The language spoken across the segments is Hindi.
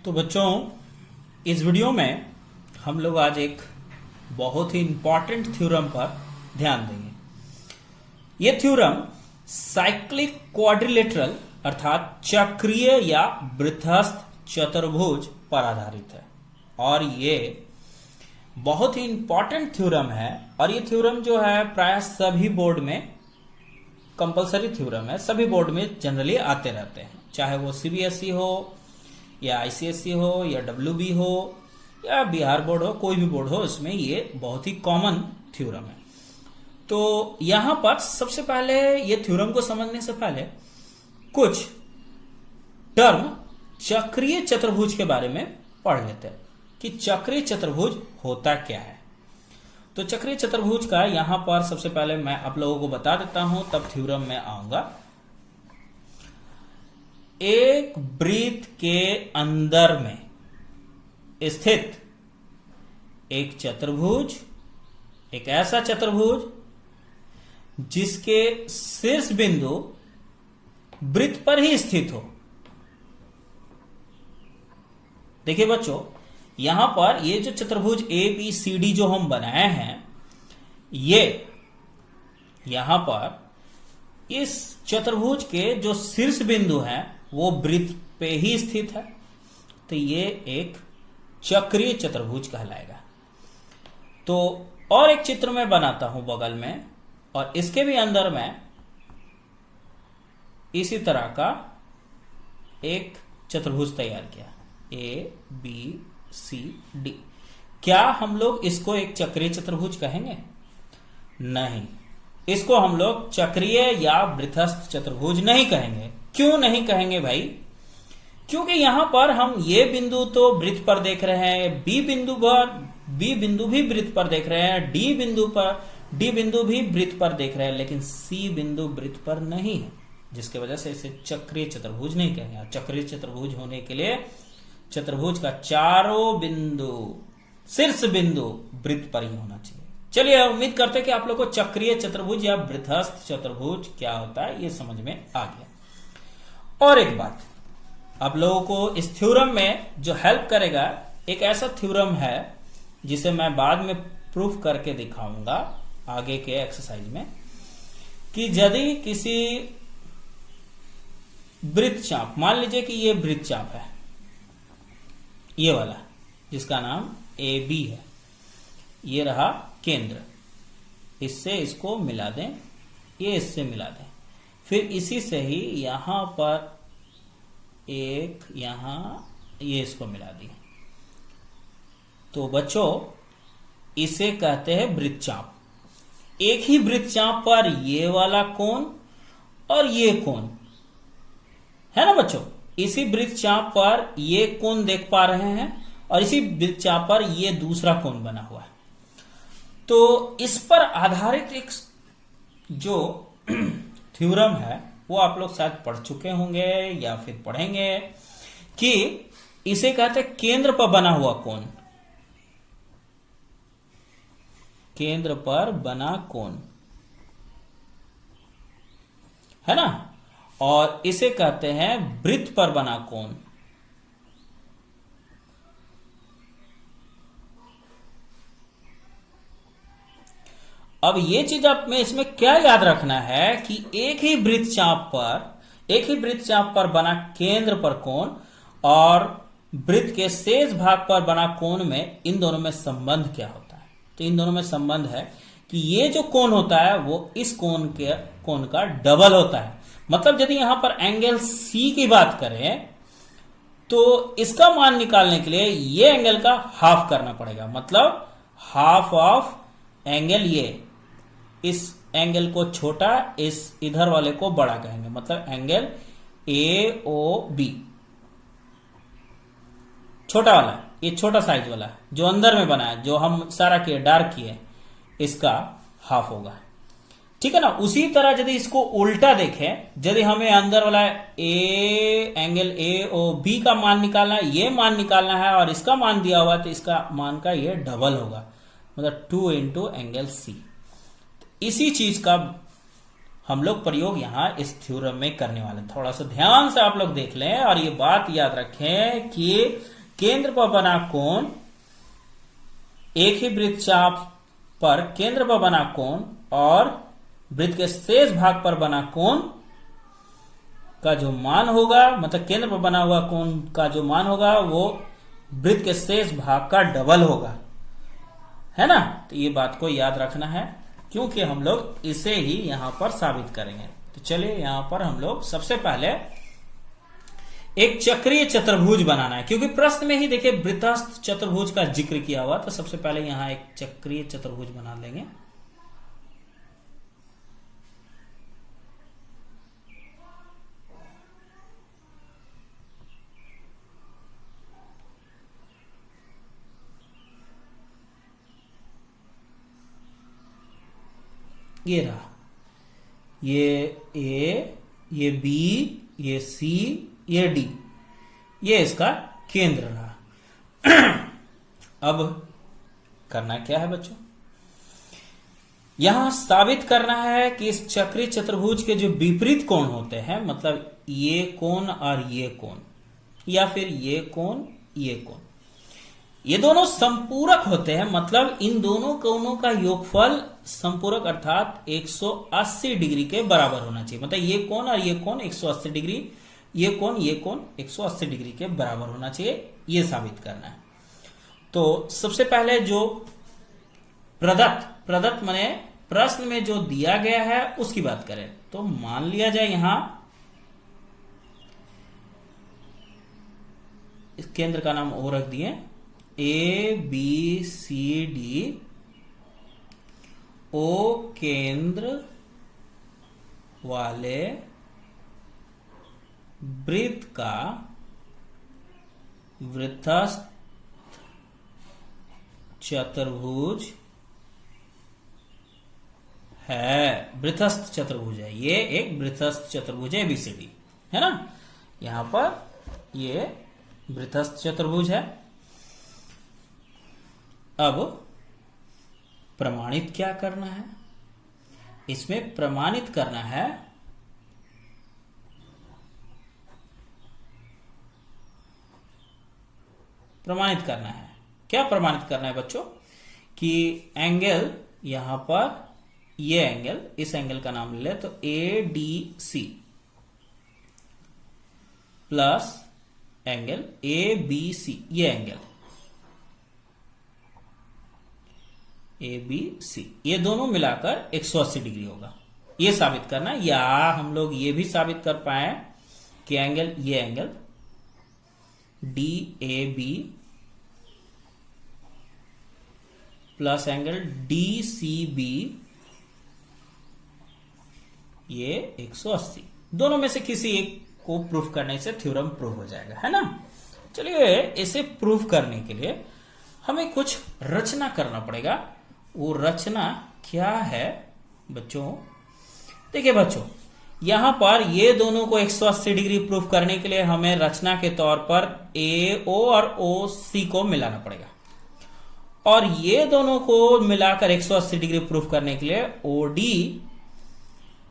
तो बच्चों, इस वीडियो में हम लोग आज एक बहुत ही इंपॉर्टेंट थ्योरम पर ध्यान देंगे। यह थ्योरम साइक्लिक क्वाड्रिलेटरल अर्थात चक्रीय या वृत्तस्थ चतुर्भुज पर आधारित है और ये बहुत ही इंपॉर्टेंट थ्योरम है। और ये थ्योरम जो है प्राय सभी बोर्ड में कंपलसरी थ्योरम है, सभी बोर्ड में जनरली आते रहते हैं, चाहे वो सीबीएसई हो या आईसीएसई हो या डब्ल्यूबी हो या बिहार बोर्ड हो, कोई भी बोर्ड हो, इसमें ये बहुत ही कॉमन थ्योरम है। तो यहां पर सबसे पहले ये थ्योरम को समझने से पहले कुछ टर्म चक्रीय चतुर्भुज के बारे में पढ़ लेते हैं कि चक्रीय चतुर्भुज होता क्या है। तो चक्रीय चतुर्भुज का यहां पर सबसे पहले मैं आप लोगों को बता देता हूं, तब थ्योरम में आऊंगा। एक वृत्त के अंदर में स्थित एक चतुर्भुज, एक ऐसा चतुर्भुज जिसके शीर्ष बिंदु वृत्त पर ही स्थित हो। देखिए बच्चों, यहां पर ये जो चतुर्भुज ए बी सी डी जो हम बनाए हैं, ये यहां पर इस चतुर्भुज के जो शीर्ष बिंदु है वो वृत्त पे ही स्थित है, तो ये एक चक्रीय चतुर्भुज कहलाएगा। तो और एक चित्र में बनाता हूं बगल में, और इसके भी अंदर में इसी तरह का एक चतुर्भुज तैयार किया, ए बी सी डी। क्या हम लोग इसको एक चक्रीय चतुर्भुज कहेंगे? नहीं, इसको हम लोग चक्रीय या वृत्तस्थ चतुर्भुज नहीं कहेंगे। क्यों नहीं कहेंगे भाई? क्योंकि यहां पर हम ये बिंदु तो वृत्त पर देख रहे हैं, बी बिंदु भी वृत्त पर देख रहे हैं, डी बिंदु भी वृत्त पर देख रहे हैं, लेकिन सी बिंदु वृत्त पर नहीं है, जिसके वजह से इसे चक्रीय चतुर्भुज नहीं कहेंगे। चक्रीय चतुर्भुज होने के लिए चतुर्भुज का चारों बिंदु, शीर्ष बिंदु वृत्त पर ही होना चाहिए। चलिए, उम्मीद करते हैं कि आप लोग को चक्रीय चतुर्भुज या वृत्तस्थ चतुर्भुज क्या होता है ये समझ में आ गया। और एक बात आप लोगों को इस थ्योरम में जो हेल्प करेगा, एक ऐसा थ्योरम है जिसे मैं बाद में प्रूफ करके दिखाऊंगा आगे के एक्सरसाइज में, कि यदि किसी वृत्तचाप, मान लीजिए कि ये वृत्तचाप है, ये वाला जिसका नाम ए बी है, ये रहा केंद्र, इससे इसको मिला दें, ये इससे मिला दें, फिर इसी से ही यहां पर एक, यहां ये इसको मिला दी। तो बच्चों, इसे कहते हैं वृत्तचाप। एक ही वृत्तचाप पर ये वाला कोण और ये कोण है ना बच्चों, इसी वृत्तचाप पर ये कोण देख पा रहे हैं और इसी वृत्तचाप पर ये दूसरा कोण बना हुआ है। तो इस पर आधारित एक जो थ्योरम है वो आप लोग शायद पढ़ चुके होंगे या फिर पढ़ेंगे, कि इसे कहते हैं केंद्र पर बना हुआ कोण, केंद्र पर बना कोण है ना, और इसे कहते हैं वृत्त पर बना कोण। अब ये चीज आप में इसमें क्या याद रखना है कि एक ही वृत्तचाप पर बना केंद्र पर कोण और वृत्त के शेष भाग पर बना कोण में, इन दोनों में संबंध क्या होता है? तो इन दोनों में संबंध है कि ये जो कोण होता है वो इस कोण का डबल होता है। मतलब यदि यहां पर एंगल सी की बात करें तो इसका मान निकालने के लिए ये एंगल का हाफ करना पड़ेगा, मतलब हाफ ऑफ एंगल, ये इस एंगल को छोटा, इस इधर वाले को बड़ा कहेंगे, मतलब एंगल ए ओ बी, छोटा वाला, ये छोटा साइज वाला जो अंदर में बना है, जो हम सारा किए डार्क किए, इसका हाफ होगा, ठीक है ना। उसी तरह यदि इसको उल्टा देखें, यदि हमें अंदर वाला एंगल ए ओ बी का मान निकालना है, ये मान निकालना है और इसका मान दिया हुआ है, तो इसका मान का ये डबल होगा, मतलब 2 इंटू एंगल सी। इसी चीज का हम लोग प्रयोग यहां इस थ्योरम में करने वाले। थोड़ा सा ध्यान से आप लोग देख लें और ये बात याद रखें कि केंद्र पर बना कोण, एक ही वृत्त चाप पर केंद्र पर बना कोण और वृत्त के शेष भाग पर बना कोण का जो मान होगा, मतलब केंद्र पर बना हुआ कोण का जो मान होगा वो वृत्त के शेष भाग का डबल होगा, है ना। तो ये बात को याद रखना है, क्योंकि हम लोग इसे ही यहां पर साबित करेंगे। तो चलिए यहां पर हम लोग सबसे पहले एक चक्रीय चतुर्भुज बनाना है, क्योंकि प्रश्न में ही देखिए वृत्तस्थ चतुर्भुज का जिक्र किया हुआ। तो सबसे पहले यहां एक चक्रीय चतुर्भुज बना लेंगे। ये रहा, ये ए, ये बी, ये सी, ये डी, ये इसका केंद्र रहा। अब करना क्या है बच्चों, यहां साबित करना है कि इस चक्रीय चतुर्भुज के जो विपरीत कोण होते हैं, मतलब ये कोण और ये कोण, या फिर ये कोण ये कोण, ये दोनों संपूरक होते हैं। मतलब इन दोनों कोणों का योगफल संपूरक अर्थात 180 डिग्री के बराबर होना चाहिए। मतलब ये कोण और ये कोण 180 डिग्री, ये कोण 180 डिग्री के बराबर होना चाहिए, ये साबित करना है। तो सबसे पहले जो प्रदत्त माने प्रश्न में जो दिया गया है उसकी बात करें। तो मान लिया जाए यहां इस केंद्र का नाम ओ रख दिए, ए बी सी डी, ओ केंद्र वाले वृत्त का वृत्तस्थ चतुर्भुज है, वृत्तस्थ चतुर्भुज है, ये एक वृत्तस्थ चतुर्भुज है एबीसीडी, है ना। यहां पर ये वृत्तस्थ चतुर्भुज है। अब प्रमाणित क्या करना है, इसमें प्रमाणित करना है क्या प्रमाणित करना है बच्चों, कि एंगल यहां पर ये एंगल, इस एंगल का नाम ले तो A D C plus angle A B C, ये एंगल ए बी सी, ये दोनों मिलाकर 180 डिग्री होगा, ये साबित करना। या हम लोग ये भी साबित कर पाए कि एंगल, ये angle D A B plus angle D C B, ये 180, दोनों में से किसी एक को प्रूफ करने से थ्योरम प्रूफ हो जाएगा, है ना। चलिए इसे प्रूफ करने के लिए हमें कुछ रचना करना पड़ेगा। वो रचना क्या है बच्चों, देखिए बच्चों यहां पर ये दोनों को 180 डिग्री प्रूफ करने के लिए हमें रचना के तौर पर ए ओ और ओ सी को मिलाना पड़ेगा, और ये दोनों को मिलाकर 180 डिग्री प्रूफ करने के लिए ओ डी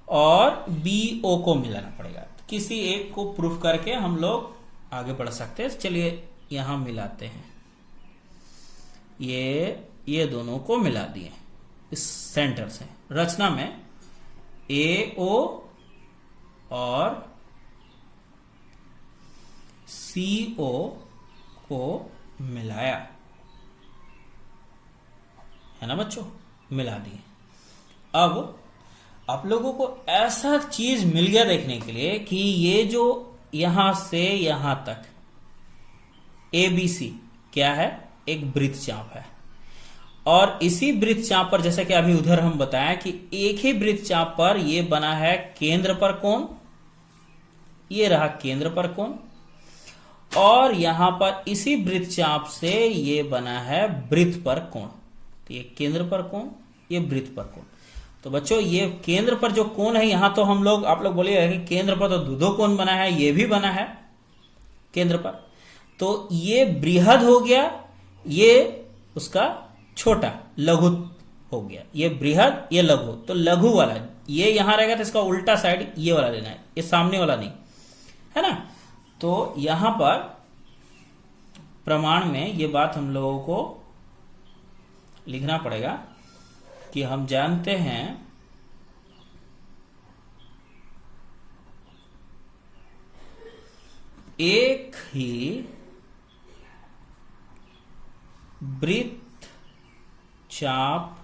और बी ओ को मिलाना पड़ेगा। किसी एक को प्रूफ करके हम लोग आगे बढ़ सकते हैं। चलिए यहां मिलाते हैं, ये दोनों को मिला दिए इस सेंटर से। रचना में ए ओ और सी ओ को मिलाया, है ना बच्चों, मिला दिए। अब आप लोगों को ऐसा चीज मिल गया देखने के लिए कि ये जो यहां से यहां तक ABC क्या है, एक वृत्त चाप है, और इसी वृत्त चाप पर जैसा कि अभी उधर हम बताएं कि एक ही वृत्त चाप पर ये बना है केंद्र पर कोण, ये रहा केंद्र पर कोण, और यहां पर इसी वृत्त चाप से ये बना है वृत्त पर कोण। तो ये केंद्र पर कोण, ये वृत्त पर कोण। तो बच्चों ये केंद्र पर जो कोण है, यहां तो हम लोग, आप लोग बोलिए कि केंद्र पर तो दो कोण बना है, ये भी बना है केंद्र पर, तो ये बृहद हो गया, ये उसका छोटा लघु हो गया, ये बृहद ये लघु। तो लघु वाला ये यहां रहेगा तो इसका उल्टा साइड ये वाला लेना है, ये सामने वाला नहीं, है ना। तो यहां पर प्रमाण में ये बात हम लोगों को लिखना पड़ेगा कि हम जानते हैं एक ही वृत्त चाप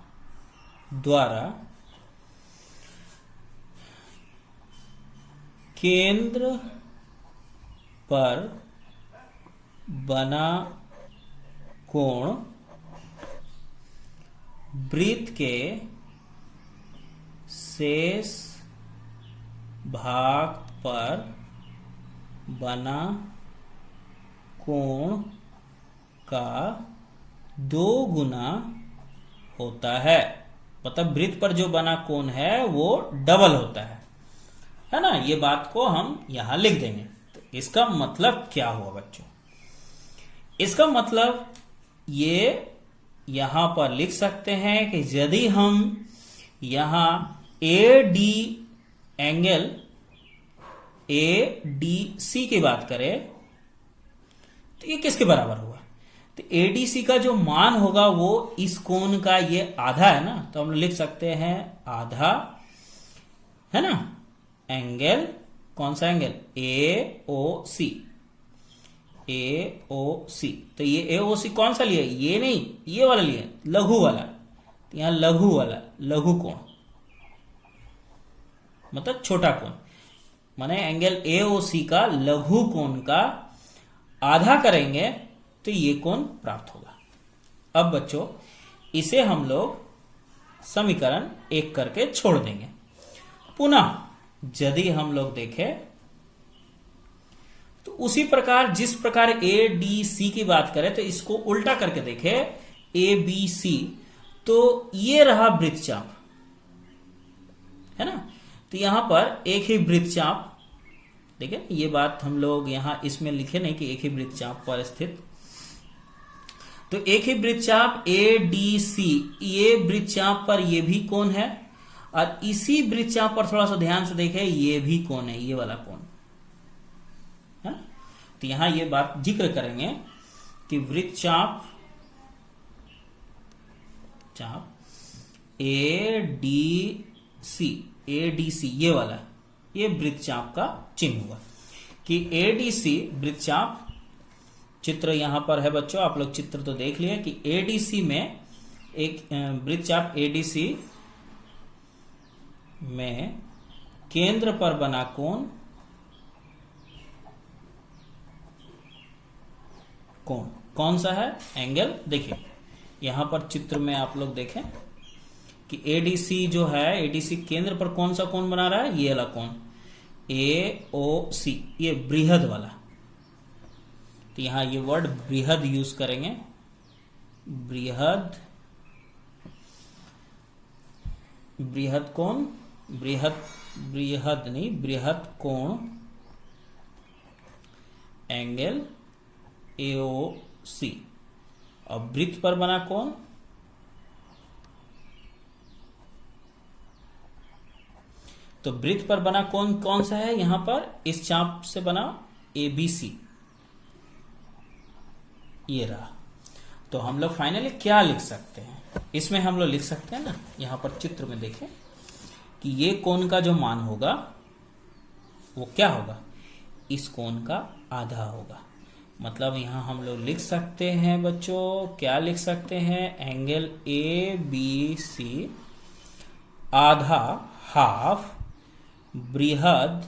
द्वारा केंद्र पर बना कोण वृत्त के शेष भाग पर बना कोण का 2 गुना होता है। मतलब वृत्त पर जो बना कोण है वो डबल होता है ना। ये बात को हम यहां लिख देंगे। तो इसका मतलब क्या हुआ बच्चों? इसका मतलब ये यहां पर लिख सकते हैं कि यदि हम यहां AD एंगल ADC की बात करें तो ये किसके बराबर हुआ? तो ADC का जो मान होगा वो इस कोण का ये आधा है ना, तो हम लिख सकते हैं आधा, है ना, एंगल, कौन सा एंगल? AOC। AOC, तो ये AOC कौन सा लिया? ये नहीं, ये वाला लिया, लघु वाला। तो यहां लघु वाला, लघु कोण मतलब छोटा कोण, माने एंगल AOC का लघु कोण का आधा करेंगे तो ये कोण प्राप्त होगा। अब बच्चों इसे हम लोग समीकरण 1 करके छोड़ देंगे। पुनः यदि हम लोग देखें तो उसी प्रकार जिस प्रकार ADC की बात करें तो इसको उल्टा करके देखें ABC, तो ये रहा वृत्तचाप, है ना। तो यहां पर एक ही वृत्तचाप, देखिए ये बात हम लोग यहां इसमें लिखे नहीं कि एक ही वृत्तचाप पर स्थित, तो एक ही वृत्तचाप ADC, ये वृत्तचाप पर ये भी कोण है और इसी वृत्तचाप पर थोड़ा सा ध्यान से देखें ये भी कोण है, ये वाला कोण है। तो यहां ये बात जिक्र करेंगे कि वृत्तचाप ADC ये वाला, ये वृत्तचाप का चिन्ह हुआ कि ADC वृत्तचाप, चित्र यहां पर है बच्चों, आप लोग चित्र तो देख लिए कि ADC में एक वृत्तचाप ADC में केंद्र पर बना कोण कौन सा है? एंगल। देखिए यहां पर चित्र में आप लोग देखें कि ADC जो है, ADC केंद्र पर कौन सा कोण बना रहा है? ये वाला कोण AOC, ये बृहद वाला। तो यहां ये वर्ड बृहद यूज करेंगे, बृहद, बृहद कोण, बृहद नहीं, बृहद कोण एंगल AOC। और वृत्त पर बना कोण तो वृत्त पर बना कोण कौन सा है? यहां पर इस चाप से बना ABC, ये रहा। तो हम लोग फाइनली क्या लिख सकते हैं? इसमें हम लोग लिख सकते हैं ना, यहां पर चित्र में देखें कि ये कोण का जो मान होगा वो क्या होगा? इस कोण का आधा होगा। मतलब यहां हम लोग लिख सकते हैं बच्चों, क्या लिख सकते हैं? एंगल ABC आधा, हाफ, बृहद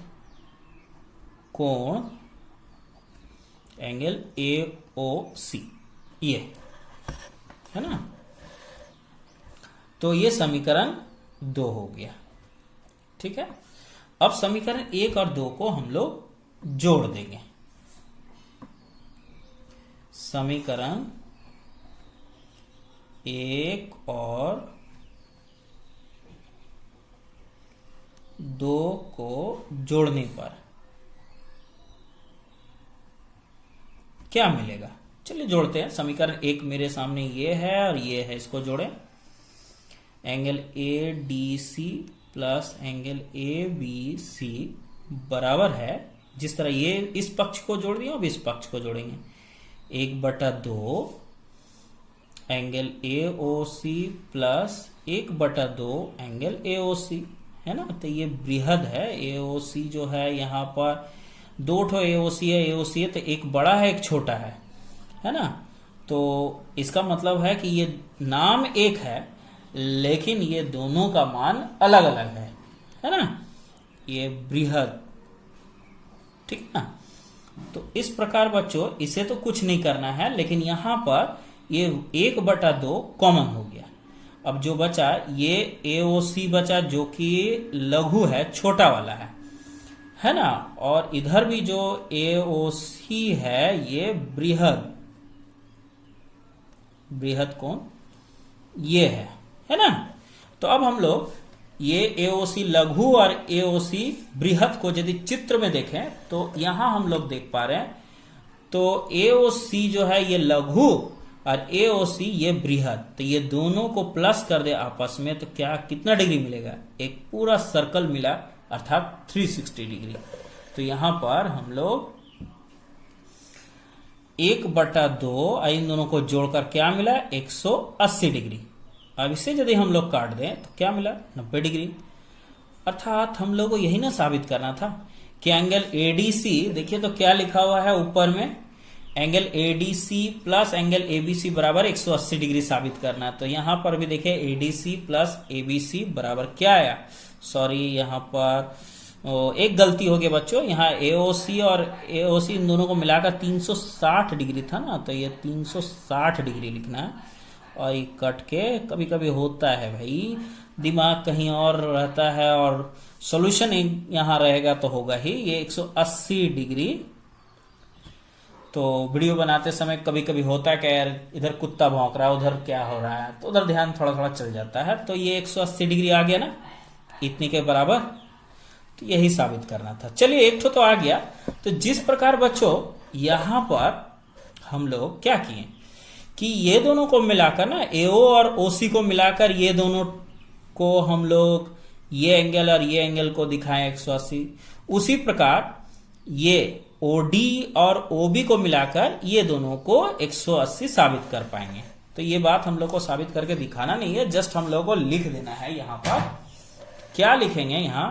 कोण एंगल AOC, ये है ना। तो ये समीकरण 2 हो गया, ठीक है। अब समीकरण 1 और 2 को हम लोग जोड़ देंगे। समीकरण 1 और 2 को जोड़ने पर क्या मिलेगा? चलिए जोड़ते हैं। समीकरण 1 मेरे सामने ये है और ये है, इसको जोड़ें। Angle ADC plus angle ABC बराबर है, जिस तरह ये इस पक्ष को जोड़ दिया अब इस पक्ष को जोड़ेंगे, 1/2 angle AOC plus 1/2 angle AOC, है ना। तो ये बृहद है। AOC जो है यहाँ पर 2 ठो AOC है, तो एक बड़ा है एक छोटा है ना। तो इसका मतलब है कि ये नाम एक है लेकिन ये दोनों का मान अलग अलग है ना। ये बृहद, ठीक है ना। तो इस प्रकार बच्चों इसे तो कुछ नहीं करना है, लेकिन यहां पर ये 1/2 कॉमन हो गया। अब जो बचा ये AOC बचा जो कि लघु है, छोटा वाला है ना। और इधर भी जो AOC है ये बृहद कौन ये है ना। तो अब हम लोग ये AOC लघु और AOC बृहद को यदि चित्र में देखें तो यहां हम लोग देख पा रहे हैं, तो AOC जो है ये लघु और AOC ये बृहद, तो ये दोनों को प्लस कर दे आपस में तो क्या कितना डिग्री मिलेगा, एक पूरा सर्कल मिला अर्थात 360 डिग्री। तो यहां पर हम लोग 1/2 इन दोनों को जोड़कर क्या मिला 180 डिग्री। अब इसे यदि हम लोग काट दें तो क्या मिला 90 डिग्री। अर्थात हम लोग को यही ना साबित करना था कि एंगल ADC, देखिए तो क्या लिखा हुआ है ऊपर में, angle ADC plus angle ABC बराबर 180 डिग्री साबित करना। तो यहां पर भी देखिए ADC प्लस ABC बराबर क्या आया, सॉरी यहां पर एक गलती हो गई बच्चों, यहाँ AOC और AOC इन दोनों को मिलाकर 360 डिग्री था ना, तो ये 360 डिग्री लिखना है। और ये कट के कभी कभी होता है भाई, दिमाग कहीं और रहता है और सॉल्यूशन यहाँ रहेगा तो होगा ही। ये 180 डिग्री। तो वीडियो बनाते समय कभी कभी होता है कि यार इधर कुत्ता भौंक रहा है, उधर क्या हो रहा है, तो उधर ध्यान थोड़ा थोड़ा चल जाता है। तो ये 180 डिग्री आ गया ना, इतने के बराबर। तो यही साबित करना था। चलिए एक तो आ गया। तो जिस प्रकार बच्चों यहां पर हम लोग क्या किए कि ये दोनों को मिलाकर ना AO और OC को मिलाकर ये दोनों को हम लोग ये एंगल और ये एंगल को दिखाएं 180। उसी प्रकार ये OD और OB को मिलाकर ये दोनों को 180 साबित कर पाएंगे। तो ये बात हम लोग को साबित करके दिखाना नहीं है, जस्ट हम लोग को लिख देना है। यहां पर क्या लिखेंगे, यहां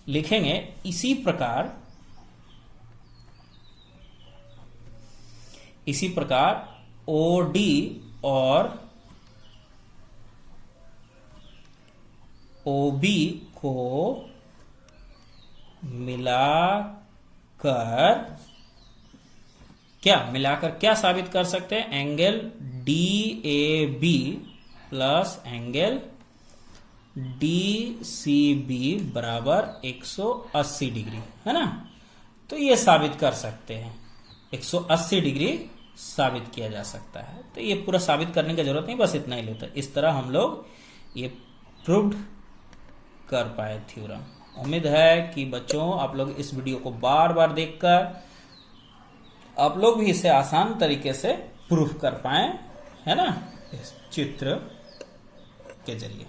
लिखेंगे इसी प्रकार OD और OB को मिलाकर क्या साबित कर सकते हैं, angle DAB plus angle DCB बराबर 180 डिग्री, है ना। तो ये साबित कर सकते हैं, 180 डिग्री साबित किया जा सकता है। तो ये पूरा साबित करने की जरूरत नहीं, बस इतना ही लेता है। इस तरह हम लोग ये प्रूव्ड कर पाए थ्योरम। उम्मीद है कि बच्चों आप लोग इस वीडियो को बार बार देखकर आप लोग भी इसे आसान तरीके से प्रूफ कर पाए, है ना, इस चित्र के जरिए।